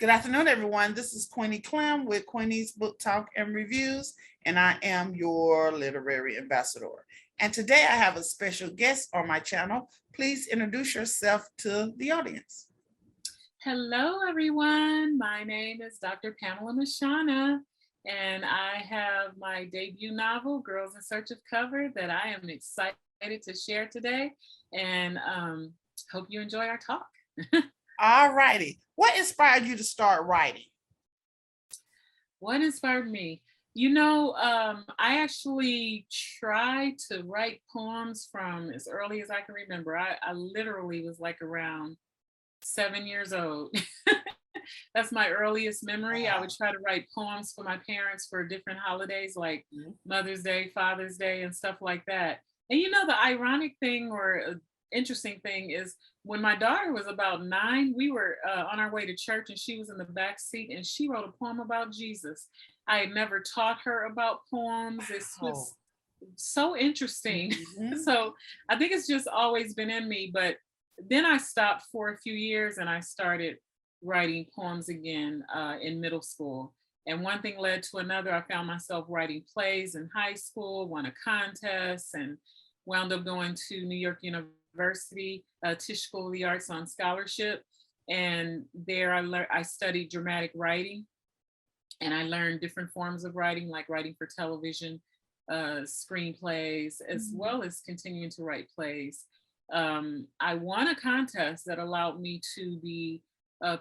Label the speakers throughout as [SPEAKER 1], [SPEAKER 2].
[SPEAKER 1] Good afternoon, everyone. This is Queenie Clem with Queenie's Book Talk and Reviews, and I am your literary ambassador. And today I have a special guest on my channel. Please introduce yourself to the audience.
[SPEAKER 2] Hello, everyone. My name is Dr. Pamela Mshana, and I have my debut novel, Girls in Search of Cover, that I am excited to share today, and hope you enjoy our talk.
[SPEAKER 1] All righty. What inspired you to start writing?
[SPEAKER 2] What inspired me? I actually tried to write poems from as early as I can remember. I literally was like around 7 years old. That's my earliest memory. I would try to write poems for my parents for different holidays like Mother's Day, Father's Day, and stuff like that. And the ironic thing or interesting thing is when my daughter was about 9, we were on our way to church and she was in the back seat and she wrote a poem about Jesus. I had never taught her about poems. This was so interesting. So I think it's just always been in me. But then I stopped for a few years and I started writing poems again in middle school. And one thing led to another. I found myself writing plays in high school, won a contest, and wound up going to New York University, Tisch School of the Arts on scholarship. And there I studied dramatic writing. And I learned different forms of writing, like writing for television, screenplays, as well as continuing to write plays. I won a contest that allowed me to be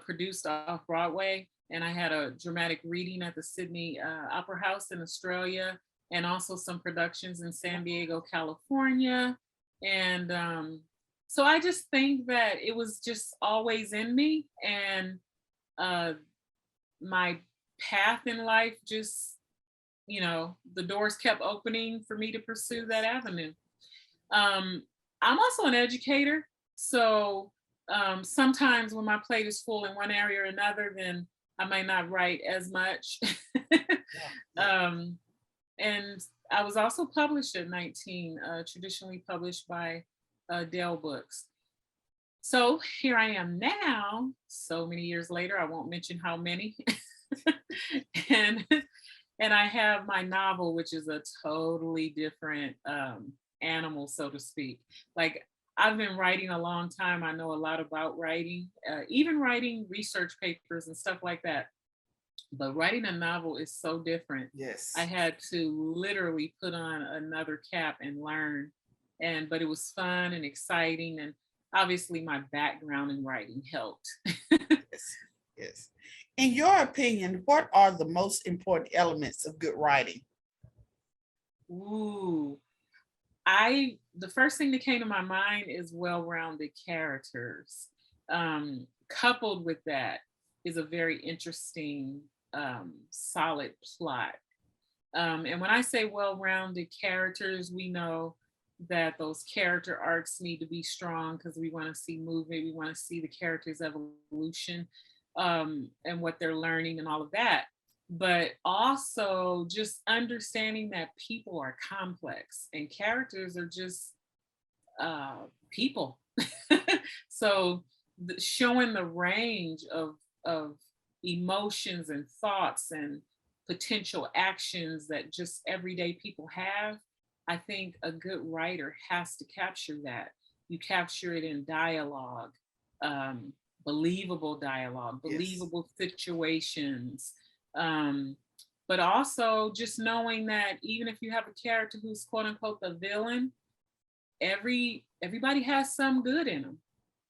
[SPEAKER 2] produced off Broadway. And I had a dramatic reading at the Sydney Opera House in Australia, and also some productions in San Diego, California. And so I just think that it was just always in me. And my path in life just, the doors kept opening for me to pursue that avenue. I'm also an educator. So sometimes when my plate is full in one area or another, then I might not write as much. And I was also published at 19, traditionally published by Dell Books. So here I am now, so many years later. I won't mention how many. and I have my novel, which is a totally different animal, so to speak. Like, I've been writing a long time. I know a lot about writing, even writing research papers and stuff like that. But writing a novel is so different.
[SPEAKER 1] Yes.
[SPEAKER 2] I had to literally put on another cap and learn. But it was fun and exciting. And obviously my background in writing helped.
[SPEAKER 1] Yes. In your opinion, what are the most important elements of good writing?
[SPEAKER 2] The first thing that came to my mind is well-rounded characters. Coupled with that is a very interesting, solid plot. And when I say well-rounded characters, we know that those character arcs need to be strong because we want to see movement, we want to see the characters' evolution, and what they're learning and all of that. But also just understanding that people are complex and characters are just people. So showing the range of emotions and thoughts and potential actions that just everyday people have, I think a good writer has to capture that. You capture it in dialogue, believable dialogue, believable situations. But also just knowing that even if you have a character who's quote unquote the villain, everybody has some good in them.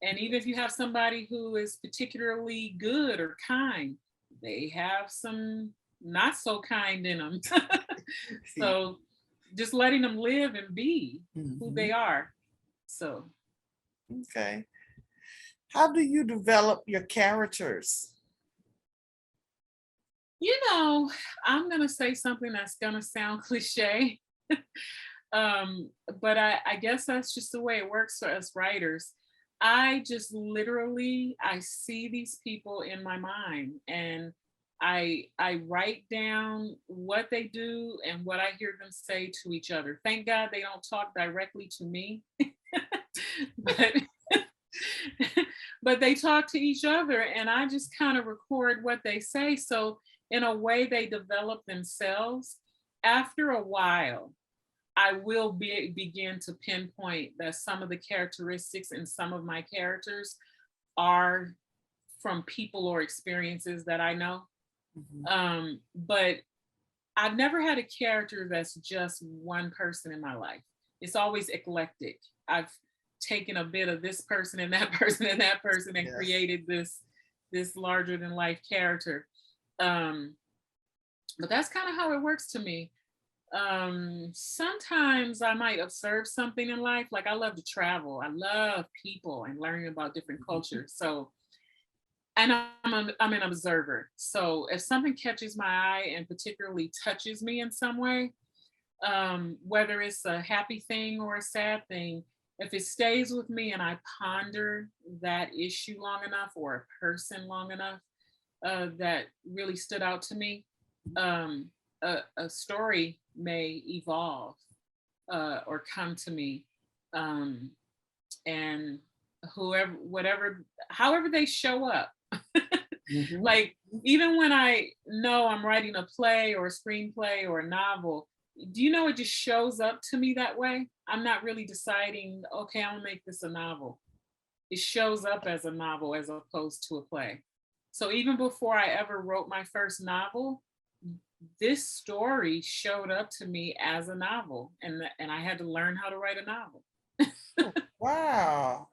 [SPEAKER 2] And even if you have somebody who is particularly good or kind, they have some not so kind in them. So just letting them live and be who they are. So.
[SPEAKER 1] Okay. How do you develop your characters?
[SPEAKER 2] I'm going to say something that's going to sound cliche. But I guess that's just the way it works for us writers. I just literally, I see these people in my mind and I write down what they do and what I hear them say to each other. Thank God they don't talk directly to me. but But they talk to each other, and I just kind of record what they say. So in a way, they develop themselves. After a while, I will begin to pinpoint that some of the characteristics in some of my characters are from people or experiences that I know.
[SPEAKER 1] Mhm.
[SPEAKER 2] But I've never had a character that's just one person in my life. It's always eclectic. I've taken a bit of this person and that person and that person and
[SPEAKER 1] Yes.
[SPEAKER 2] created this larger than life character. Um, but that's kind of how it works to me. Sometimes I might observe something in life. Like I love to travel. I love people and learning about different
[SPEAKER 1] Mhm.
[SPEAKER 2] cultures. So, and I'm an observer. So if something catches my eye and particularly touches me in some way, whether it's a happy thing or a sad thing, if it stays with me and I ponder that issue long enough or a person long enough, that really stood out to me, um, a story may evolve or come to me. Um, and however they show up.
[SPEAKER 1] Mhm.
[SPEAKER 2] Like, even when I know I'm writing a play or a screenplay or a novel, do you know it just shows up to me that way? I'm not really deciding, okay, I'm gonna make this a novel. It shows up as a novel as opposed to a play. So even before I ever wrote my first novel, this story showed up to me as a novel, and I had to learn how to write a novel.
[SPEAKER 1] Oh, wow.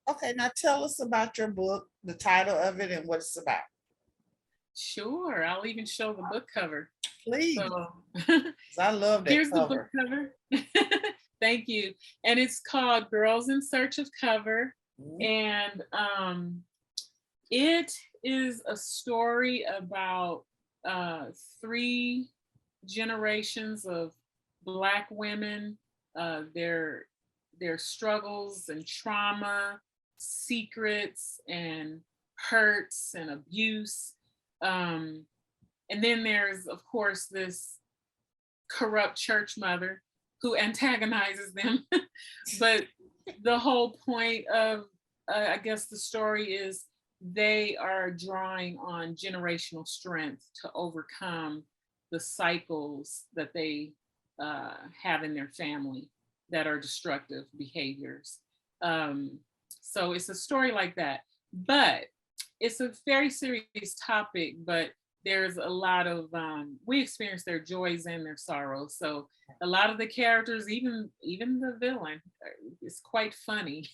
[SPEAKER 1] Okay, now tell us about your book, the title of it, and what it's about.
[SPEAKER 2] Sure, I'll even show the book cover.
[SPEAKER 1] Please,
[SPEAKER 2] So
[SPEAKER 1] 'cause I love that
[SPEAKER 2] here's the book
[SPEAKER 1] cover.
[SPEAKER 2] cover. Thank you. And it's called Girls in Search of Cover.
[SPEAKER 1] Mhm.
[SPEAKER 2] And it is a story about uh, three generations of Black women, their struggles and trauma, secrets and hurts and abuse. Um, and then there's, of course, this corrupt church mother who antagonizes them. But the whole point of, I guess, the story is they are drawing on generational strength to overcome the cycles that they have in their family that are destructive behaviors. Um, so it's a story like that. But it's a very serious topic, but there's a lot of we experience their joys and their sorrows. So a lot of the characters, even the villain, is quite funny.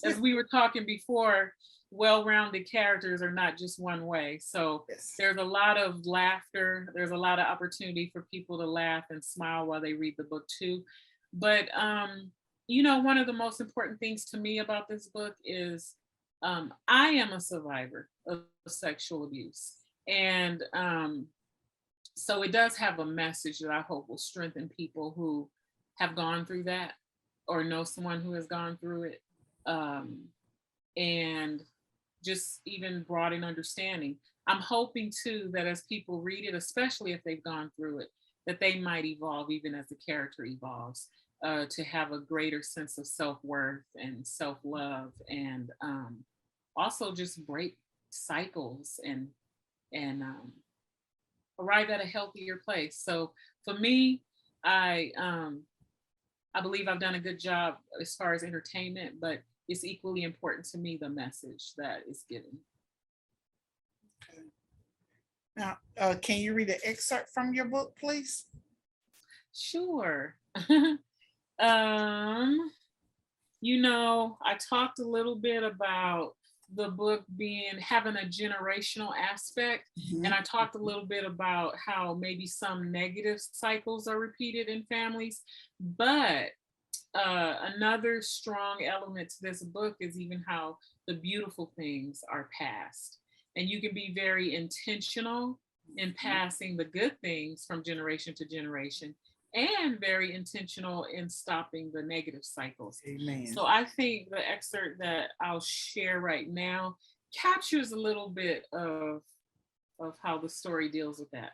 [SPEAKER 2] As we were talking before, well-rounded characters are not just one way. So
[SPEAKER 1] Yes.
[SPEAKER 2] there's a lot of laughter. There's a lot of opportunity for people to laugh and smile while they read the book too. But one of the most important things to me about this book is I am a survivor of sexual abuse. And so it does have a message that I hope will strengthen people who have gone through that or know someone who has gone through it. Um, and just even broaden understanding. I'm hoping too that as people read it, especially if they've gone through it, that they might evolve even as the character evolves, to have a greater sense of self-worth and self-love, and also just break cycles and arrive at a healthier place. So for me, I believe I've done a good job as far as entertainment, but it's equally important to me the message that is given.
[SPEAKER 1] Okay. Now, can you read an excerpt from your book, please?
[SPEAKER 2] Sure. um, I talked a little bit about the book being having a generational aspect, and
[SPEAKER 1] Mhm.
[SPEAKER 2] I talked a little bit about how maybe some negative cycles are repeated in families, but another strong element to this book is even how the beautiful things are passed. And you can be very intentional in passing the good things from generation to generation and very intentional in stopping the negative cycles.
[SPEAKER 1] Amen.
[SPEAKER 2] So I think the excerpt that I'll share right now captures a little bit of how the story deals with that.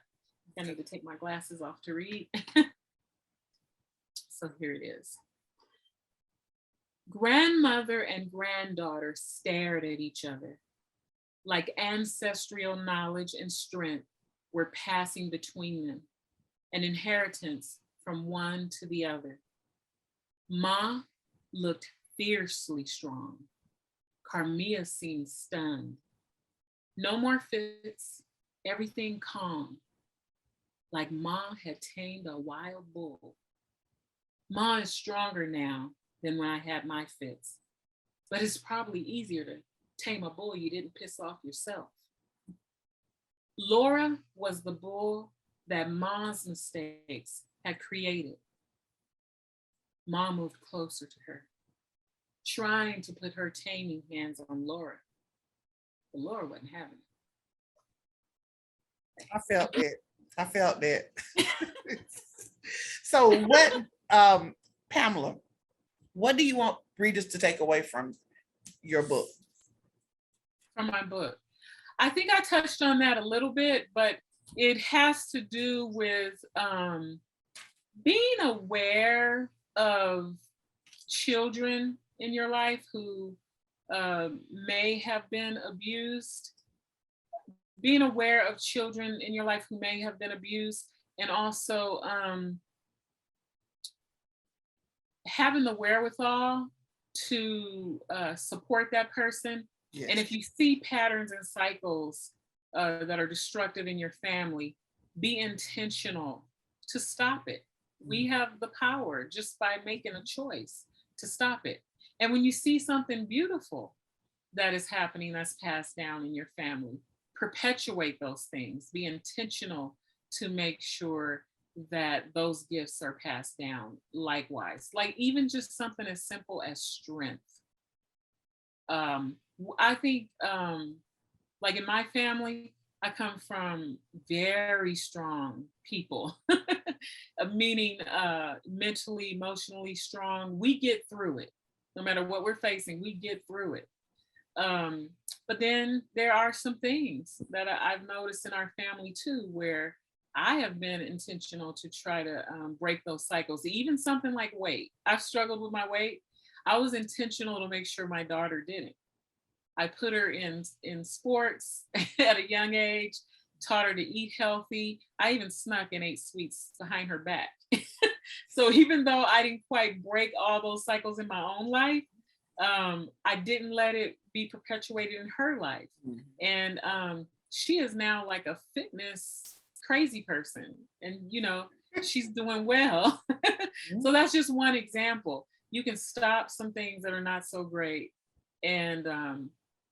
[SPEAKER 2] I need to take my glasses off to read. So here it is. Grandmother and granddaughter stared at each other like ancestral knowledge and strength were passing between them, an inheritance from one to the other. Ma looked fiercely strong. Carmia seemed stunned. No more fits, everything calm, like Ma had tamed a wild bull. Ma is stronger now than when I had my fits, but it's probably easier to tame a bull you didn't piss off yourself. Laura was the bull that Ma's mistakes had created. Ma moved closer to her, trying to put her taming hands on Laura, but Laura wasn't having
[SPEAKER 1] I felt that. I felt that. So what, Pamela, what do you want readers to take away from your book?
[SPEAKER 2] from my book. I think I touched on that a little bit, but it has to do with being aware of children in your life who may have been abused, being aware of children in your life who may have been abused, and also having the wherewithal to support that person.
[SPEAKER 1] Yes.
[SPEAKER 2] And if you see patterns and cycles that are destructive in your family, be intentional to stop it. We have the power just by making a choice to stop it. And when you see something beautiful that is happening that's passed down in your family, perpetuate those things. Be intentional to make sure that those gifts are passed down likewise. Like even just something as simple as strength. I think like in my family, I come from very strong people, meaning mentally, emotionally strong. We get through it. No matter what we're facing, we get through it. But then there are some things that I've noticed in our family too, where I have been intentional to try to break those cycles. Even something like weight. I've struggled with my weight. I was intentional to make sure my daughter didn't. I put her in sports at a young age, taught her to eat healthy. I even snuck and ate sweets behind her back. So even though I didn't quite break all those cycles in my own life, I didn't let it be perpetuated in her life. Mm-hmm. And she is now like a fitness crazy person. And, you know, she's doing well. So that's just one example. You can stop some things that are not so great and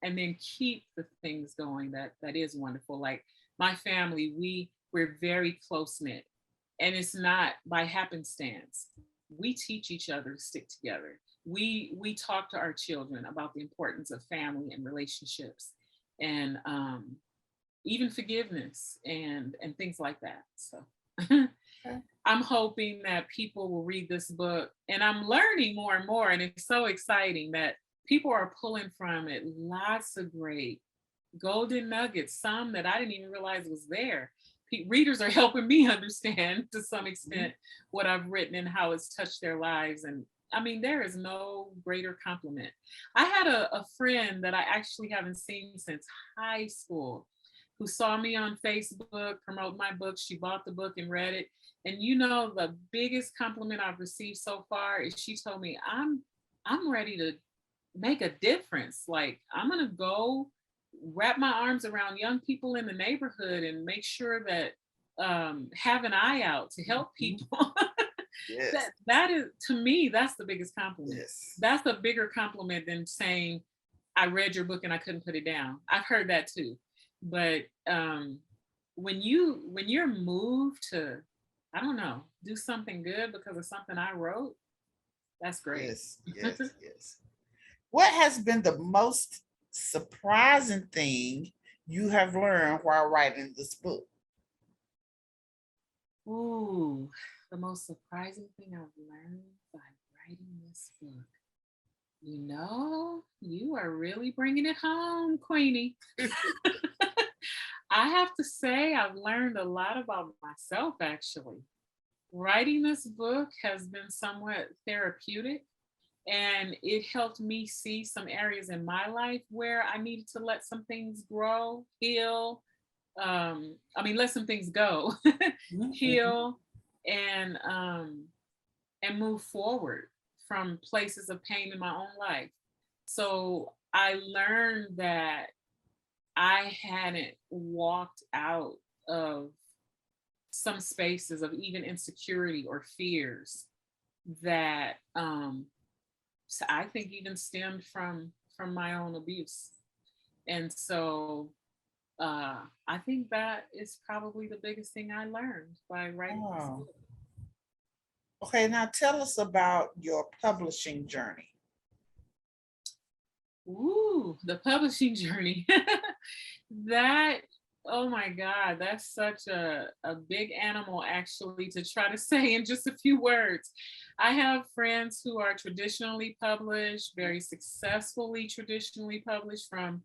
[SPEAKER 2] then keep the things going that is wonderful. Like my family, we're very close-knit, and it's not by happenstance. We teach each other to stick together. We talk to our children about the importance of family and relationships, and even forgiveness and things like that. So okay. I'm hoping that people will read this book, and I'm learning more and more, and it's so exciting that people are pulling from it lots of great golden nuggets, some that I didn't even realize was there. Readers are helping me understand to some extent what I've written and how it's touched their lives. And I mean, there is no greater compliment. I had a friend that I actually haven't seen since high school who saw me on Facebook promote my book. She bought the book and read it. And you know, the biggest compliment I've received so far is she told me, I'm ready to make a difference. Like I'm gonna go wrap my arms around young people in the neighborhood and make sure that have an eye out to help people. Yes. that is, to me, that's the biggest compliment. Yes. That's a bigger compliment than saying I read your book and I couldn't put it down. I've heard that too. But when you're moved to, I don't know, do something good because of something I wrote, that's great.
[SPEAKER 1] Yes, yes, yes. What has been the most surprising thing you have learned while writing this book?
[SPEAKER 2] Ooh, the most surprising thing I've learned by writing this book. You know, you are really bringing it home, Queenie. I have to say, I've learned a lot about myself, actually. Writing this book has been somewhat therapeutic. And it helped me see some areas in my life where I needed to let some things grow, heal. Let some things go,
[SPEAKER 1] Mhm.
[SPEAKER 2] heal, and move forward from places of pain in my own life. So I learned that I hadn't walked out of some spaces of even insecurity or fears that so I think even stemmed from my own abuse. And so I think that is probably the biggest thing I learned by writing this
[SPEAKER 1] Oh,
[SPEAKER 2] book.
[SPEAKER 1] okay. Now tell us about your publishing journey.
[SPEAKER 2] Ooh, the publishing journey. That, oh my God, that's such a big animal actually to try to say in just a few words. I have friends who are traditionally published, very successfully traditionally published, from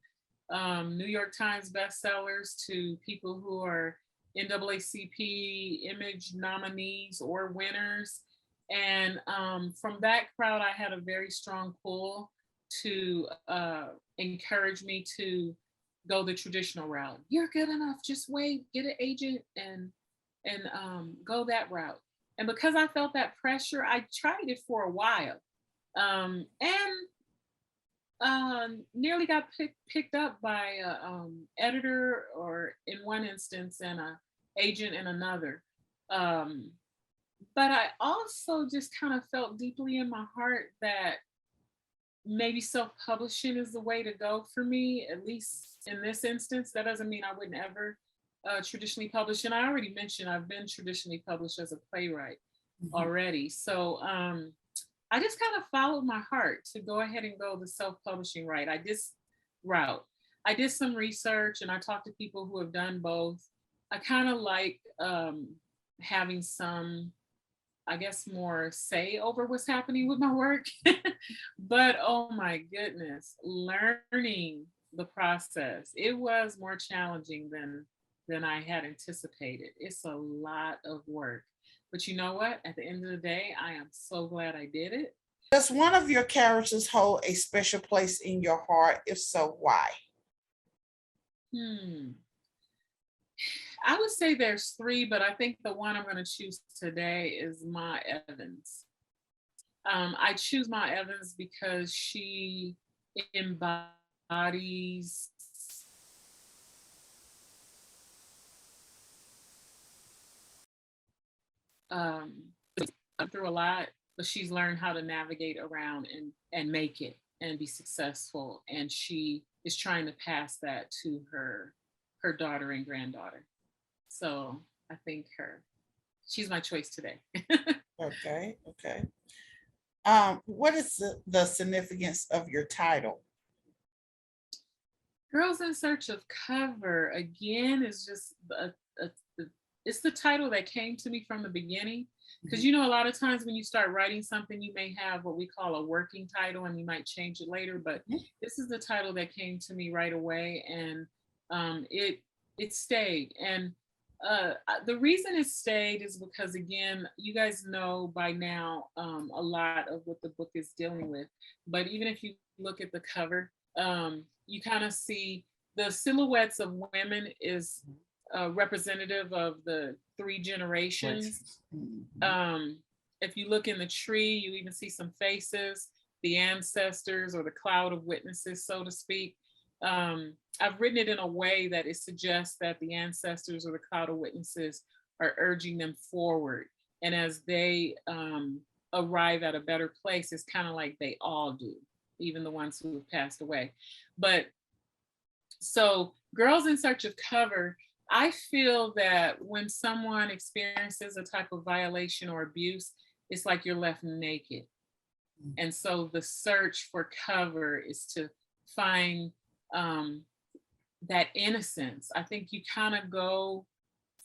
[SPEAKER 2] New York Times bestsellers to people who are NAACP image nominees or winners. And from that crowd, I had a very strong pull to encourage me to go the traditional route. You're good enough. Just wait, get an agent, and go that route. And because I felt that pressure, I tried it for a while, and nearly got picked up by a editor, or in one instance, and a agent in another. Um, but I also just kind of felt deeply in my heart that maybe self-publishing is the way to go for me, at least in this instance. That doesn't mean I wouldn't ever traditionally publish. And I already mentioned I've been traditionally published as a playwright
[SPEAKER 1] Mhm.
[SPEAKER 2] already. So I just kind of followed my heart to go ahead and go the self-publishing route. I did some research and I talked to people who have done both. I kind of like having some, I guess, more say over what's happening with my work. But oh my goodness, learning the process, it was more challenging than I had anticipated. It's a lot of work. But you know what? At the end of the day, I am so glad I did it.
[SPEAKER 1] Does one of your characters hold a special place in your heart? If so, why?
[SPEAKER 2] Hmm. I would say there's three, but I think the one I'm going to choose today is Ma Evans. I choose Ma Evans because she embodies um, through a lot, but she's learned how to navigate around and make it and be successful. And she is trying to pass that to her daughter and granddaughter. So I think she's my choice today.
[SPEAKER 1] Okay, okay. What is the significance of your title?
[SPEAKER 2] Girls in Search of Cover, again, is just it's the title that came to me from the beginning. Because
[SPEAKER 1] Mhm.
[SPEAKER 2] you know, a lot of times when you start writing something, you may have what we call a working title, and you might change it later. But
[SPEAKER 1] Mhm.
[SPEAKER 2] this is the title that came to me right away, and it stayed. And the reason it stayed is because, again, you guys know by now a lot of what the book is dealing with. But even if you look at the cover, you kind of see the silhouettes of women is representative of the three generations.
[SPEAKER 1] Mhm.
[SPEAKER 2] Um, if you look in the tree, you even see some faces, the ancestors or the cloud of witnesses, so to speak. I've written it in a way that it suggests that the ancestors or the cloud of witnesses are urging them forward. And as they arrive at a better place, it's kind of like they all do, even the ones who have passed away. But so, Girls in Search of Cover, I feel that when someone experiences a type of violation or abuse, it's like you're left naked. And so the search for cover is to find um, that innocence. I think you kind of go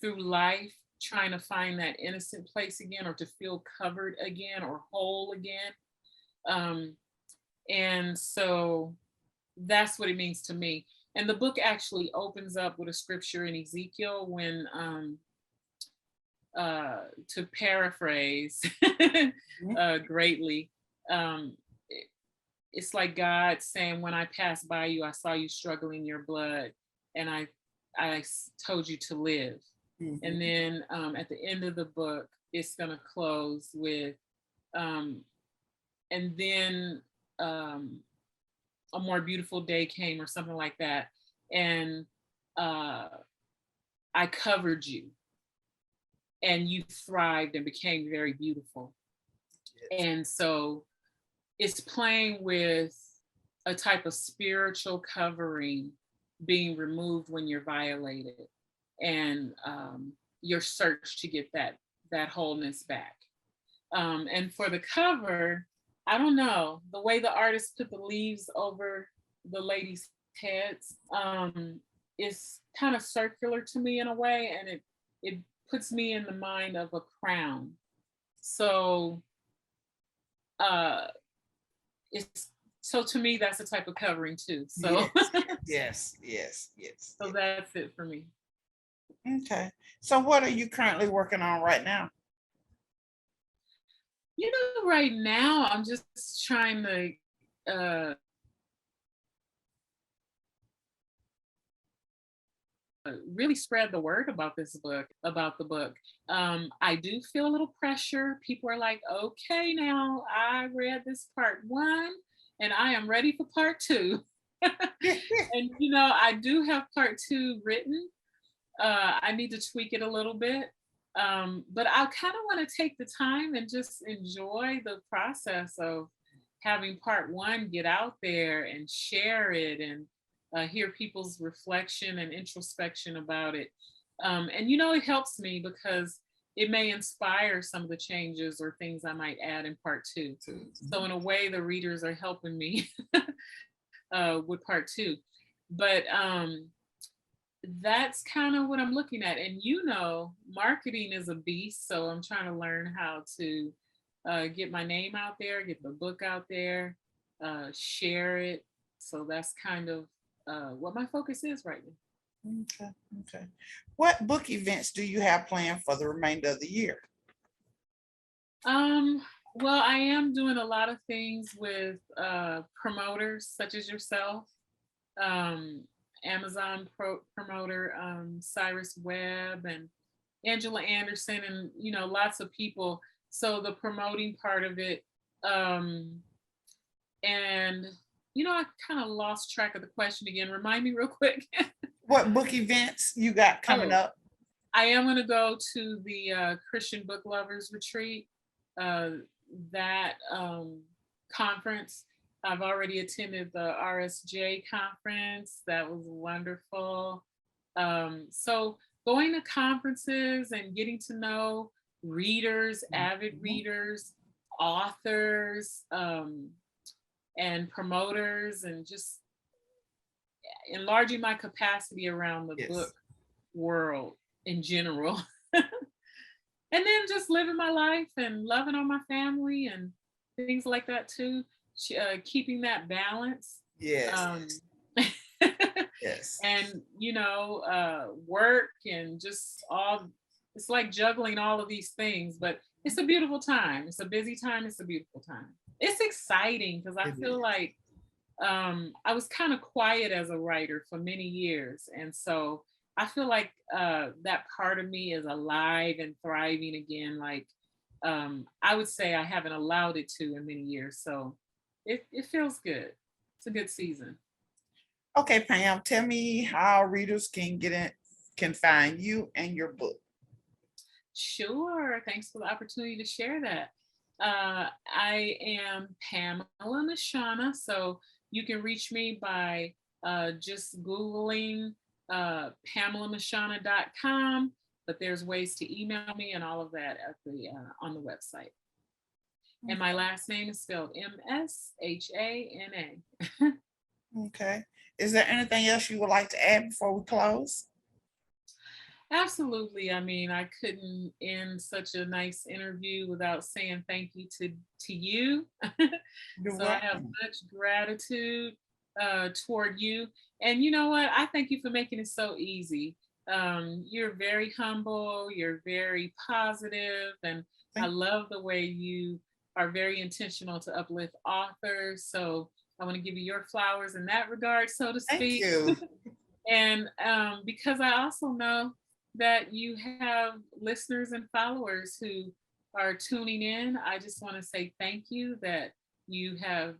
[SPEAKER 2] through life trying to find that innocent place again, or to feel covered again or whole again. Um, and so that's what it means to me. And the book actually opens up with a scripture in Ezekiel when, to paraphrase
[SPEAKER 1] Mhm.
[SPEAKER 2] greatly, um, it's like God saying, when I passed by you, I saw you struggling your blood, and I told you to live.
[SPEAKER 1] Mhm.
[SPEAKER 2] And then at the end of the book, it's going to close with, um, and then um, a more beautiful day came, or something like that. And uh, I covered you, and you thrived and became very beautiful.
[SPEAKER 1] Yes.
[SPEAKER 2] And so it's playing with a type of spiritual covering being removed when you're violated, and your search to get that wholeness back. And for the cover, I don't know, the way the artist put the leaves over the ladies' heads is kind of circular to me in a way, and it puts me in the mind of a crown. So uh, it's so to me that's a type of covering too. So
[SPEAKER 1] Yes. Yes. Yes. Yes.
[SPEAKER 2] so
[SPEAKER 1] Yes.
[SPEAKER 2] that's it for me.
[SPEAKER 1] Okay. So what are you currently working on right now?
[SPEAKER 2] Right now I'm just trying to really spread the word about this book, about the book. I do feel a little pressure. People are like, okay, now I read this part one and I am ready for part two. And I do have part two written. I need to tweak it a little bit. But I kind of want to take the time and just enjoy the process of having part one get out there and share it, and hear people's reflection and introspection about it. And it helps me because it may inspire some of the changes or things I might add in part two. So in a way, the readers are helping me with part two. But that's kind of what I'm looking at. And marketing is a beast. So I'm trying to learn how to get my name out there, get the book out there, share it. So that's kind of what my focus is right now.
[SPEAKER 1] Okay. Okay. What book events do you have planned for the remainder of the year?
[SPEAKER 2] Um, well, I am doing a lot of things with promoters such as yourself, um, Amazon promoter, Cyrus Webb and Angela Anderson, and lots of people. So the promoting part of it, um, and I kind of lost track of the question again. Remind me real quick.
[SPEAKER 1] What book events you got coming
[SPEAKER 2] Oh,
[SPEAKER 1] up?
[SPEAKER 2] I am going to go to the Christian Book Lovers Retreat. Uh, that conference. I've already attended the RSJ conference. That was wonderful. So going to conferences and getting to know readers, avid
[SPEAKER 1] Mhm.
[SPEAKER 2] readers, authors, and promoters, and just enlarging my capacity around the book
[SPEAKER 1] Yes.
[SPEAKER 2] world in general. And then just living my life and loving on my family and things like that too. Keeping that balance.
[SPEAKER 1] Yes.
[SPEAKER 2] Um,
[SPEAKER 1] Yes.
[SPEAKER 2] and work and just all. It's like juggling all of these things, but it's a beautiful time. It's a busy time. It's a beautiful time. It's exciting because I
[SPEAKER 1] It
[SPEAKER 2] feel
[SPEAKER 1] is.
[SPEAKER 2] like I was kind of quiet as a writer for many years. And so I feel like that part of me is alive and thriving again. Like I would say I haven't allowed it to in many years. So it feels good. It's a good season.
[SPEAKER 1] Okay, Pam, tell me how readers can get in, can find you and your book.
[SPEAKER 2] Sure. Thanks for the opportunity to share that. I am Pamela Mshana. So you can reach me by just Googling PamelaMshana.com, but there's ways to email me and all of that at the on the website. And my last name is spelled Mshana.
[SPEAKER 1] Okay. Is there anything else you would like to add before we close?
[SPEAKER 2] Absolutely. I mean, I couldn't end such a nice interview without saying thank you to you.
[SPEAKER 1] You're
[SPEAKER 2] So I have
[SPEAKER 1] welcome.
[SPEAKER 2] much gratitude toward you. And you know what? I thank you for making it so easy. You're very humble, you're very positive, and I
[SPEAKER 1] Thank
[SPEAKER 2] love the way you are very intentional to uplift authors. So I want to give you your flowers in that regard, so to
[SPEAKER 1] Thank
[SPEAKER 2] speak.
[SPEAKER 1] you.
[SPEAKER 2] And because I also know that you have listeners and followers who are tuning in, I just want to say thank you that you have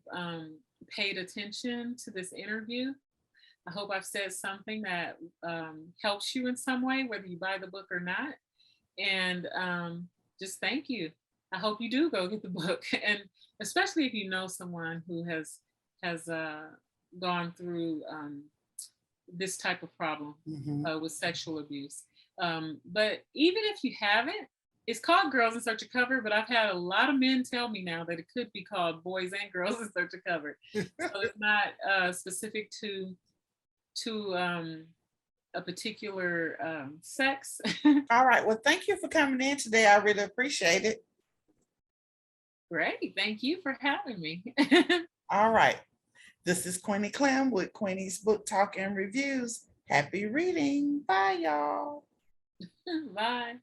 [SPEAKER 2] paid attention to this interview. I hope I've said something that helps you in some way, whether you buy the book or not. And just thank you. I hope you do go get the book, and especially if you know someone who has gone through this type of problem with sexual abuse. But even if you haven't, it's called Girls in Search of Cover, but I've had a lot of men tell me now that it could be called Boys and Girls in Search of Cover. So it's not specific to a particular sex.
[SPEAKER 1] All right. Well, thank you for coming in today. I really appreciate it.
[SPEAKER 2] Great. Thank you for having me.
[SPEAKER 1] All right. This is Queenie Clem with Queenie's Book Talk and Reviews. Happy reading. Bye, y'all.
[SPEAKER 2] Bye.